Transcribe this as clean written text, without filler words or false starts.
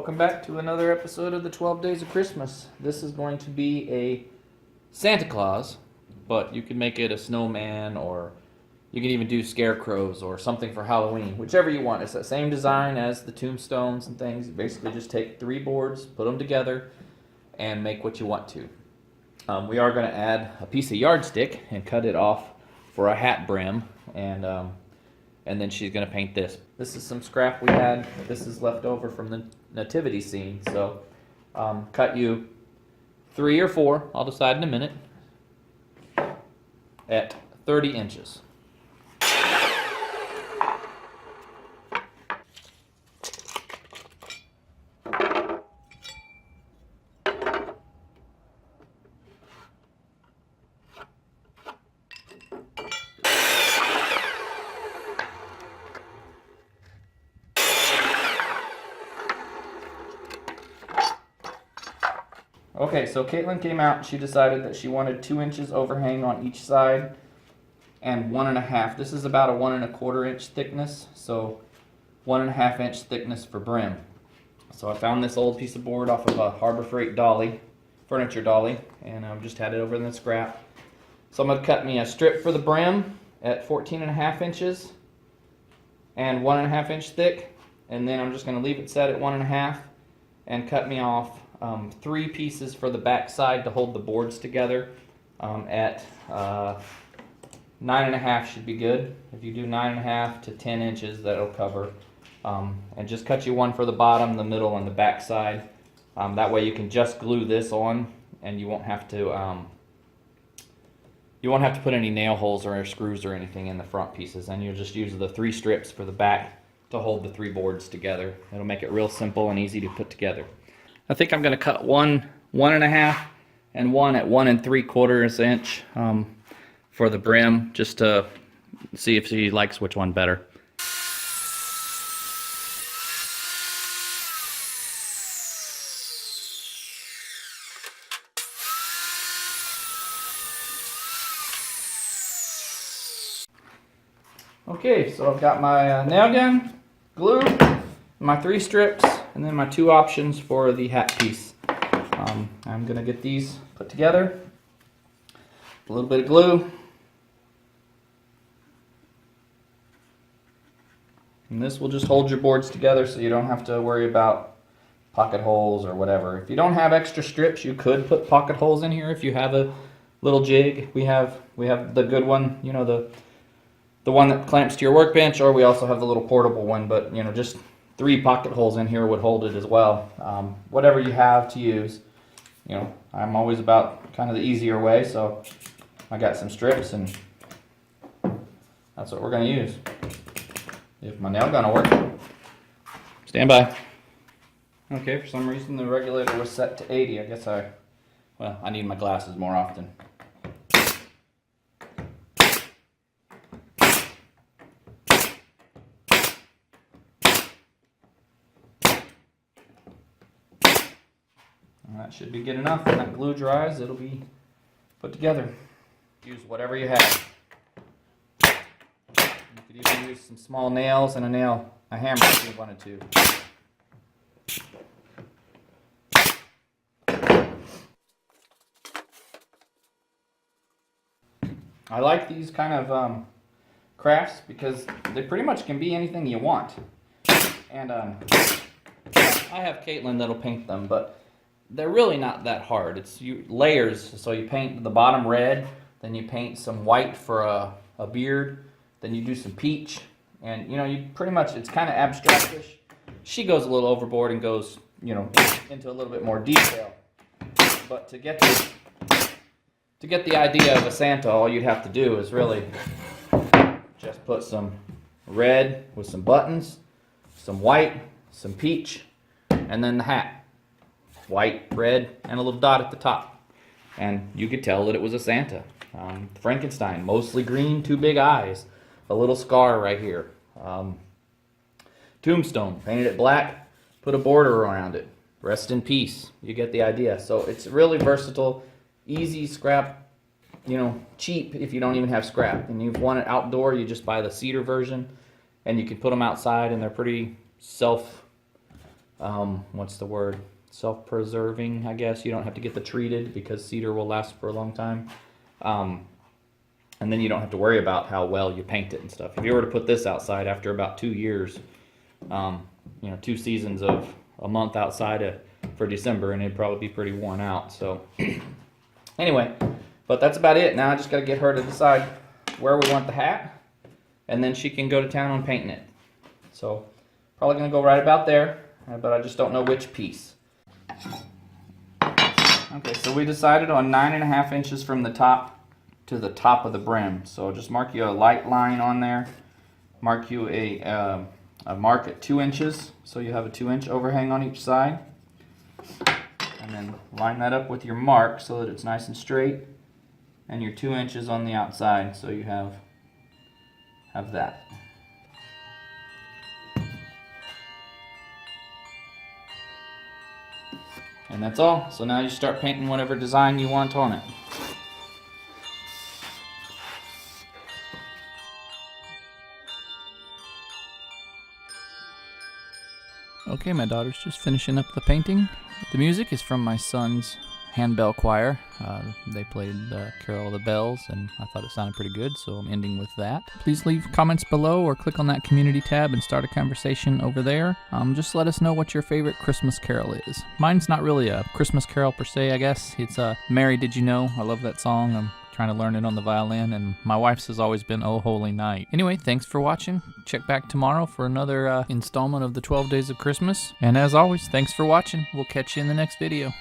Welcome back to another episode of the 12 Days of Christmas. This is going to be a Santa Claus, but you can make it a snowman, or you can even do scarecrows or something for Halloween, whichever you want. It's the same design as the tombstones and things. You basically just take 3 boards, put them together, and make what you want to. We are going to add a piece of yardstick and cut it off for a hat brim, and then she's going to paint this. This is some scrap we had. This is left over from the nativity scene. So cut you 3 or 4, I'll decide in a minute, at 30 inches. Okay, so Caitlin came out and she decided that she wanted 2 inches overhang on each side and 1.5. This is about a 1 1/4 inch thickness, so 1.5 inch thickness for brim. So I found this old piece of board off of a Harbor Freight dolly, furniture dolly, and I've just had it over in the scrap. So I'm going to cut me a strip for the brim at 14.5 inches and 1.5 inch thick, and then I'm just going to leave it set at 1.5 and cut me off 3 pieces for the back side to hold the boards together at 9.5 should be good. If you do 9.5 to 10 inches, that'll cover. And just cut you one for the bottom, the middle, and the back side. That way you can just glue this on, and you won't have to put any nail holes or screws or anything in the front pieces. And you'll just use the 3 strips for the back to hold the 3 boards together. It'll make it real simple and easy to put together. I think I'm going to cut 1.5 and 1 at 1 3/4 inch for the brim, just to see if she likes which one better. Okay, so I've got my nail gun, glue, my 3 strips, and then my 2 options for the hat piece. I'm going to get these put together. A little bit of glue. And this will just hold your boards together so you don't have to worry about pocket holes or whatever. If you don't have extra strips, you could put pocket holes in here if you have a little jig. We have the good one, you know, the one that clamps to your workbench, or we also have the little portable one, but you know, just 3 pocket holes in here would hold it as well. Whatever you have to use. You know, I'm always about kind of the easier way, so I got some strips, and that's what we're going to use. If my nail gun will work. Stand by. Okay, for some reason the regulator was set to 80. I guess I need my glasses more often. That should be good enough. When that glue dries, it'll be put together. Use whatever you have. You could even use some small nails and a hammer if you wanted to. I like these kind of crafts because they pretty much can be anything you want. And I have Caitlin that'll paint them, but they're really not that hard. It's layers, so you paint the bottom red, then you paint some white for a beard, then you do some peach, and you know, you pretty much, it's kind of abstractish. She goes a little overboard and goes, you know, into a little bit more detail. But to get the idea of a Santa, all you'd have to do is really just put some red with some buttons, some white, some peach, and then the hat. White, red, and a little dot at the top. And you could tell that it was a Santa. Frankenstein, mostly green, 2 big eyes. A little scar right here. Tombstone, painted it black, put a border around it. Rest in peace. You get the idea. So it's really versatile, easy scrap, you know, cheap if you don't even have scrap. And you want it outdoor, you just buy the cedar version. And you can put them outside, and they're pretty what's the word? Self-preserving, I guess. You don't have to get the treated because cedar will last for a long time. And then you don't have to worry about how well you paint it and stuff. If you were to put this outside after about 2 years, 2 seasons of a month outside for December, and it'd probably be pretty worn out. So anyway, but that's about it. Now I just got to get her to decide where we want the hat, and then she can go to town on painting it. So probably going to go right about there, but I just don't know which piece. Okay, so we decided on 9.5 inches from the top to the top of the brim. So just mark you a light line on there. Mark you a mark at 2 inches, so you have a 2-inch overhang on each side. And then line that up with your mark so that it's nice and straight. And your 2 inches on the outside, so you have that. And that's all. So now you start painting whatever design you want on it. Okay, my daughter's just finishing up the painting. The music is from my son's handbell choir. They played Carol of the Bells, and I thought it sounded pretty good, so I'm ending with that. Please leave comments below or click on that community tab and start a conversation over there. Just let us know what your favorite Christmas carol is. Mine's not really a Christmas carol per se, I guess. It's Mary Did You Know? I love that song. I'm trying to learn it on the violin, and my wife's has always been Oh Holy Night. Anyway, thanks for watching. Check back tomorrow for another installment of the 12 Days of Christmas. And as always, thanks for watching. We'll catch you in the next video.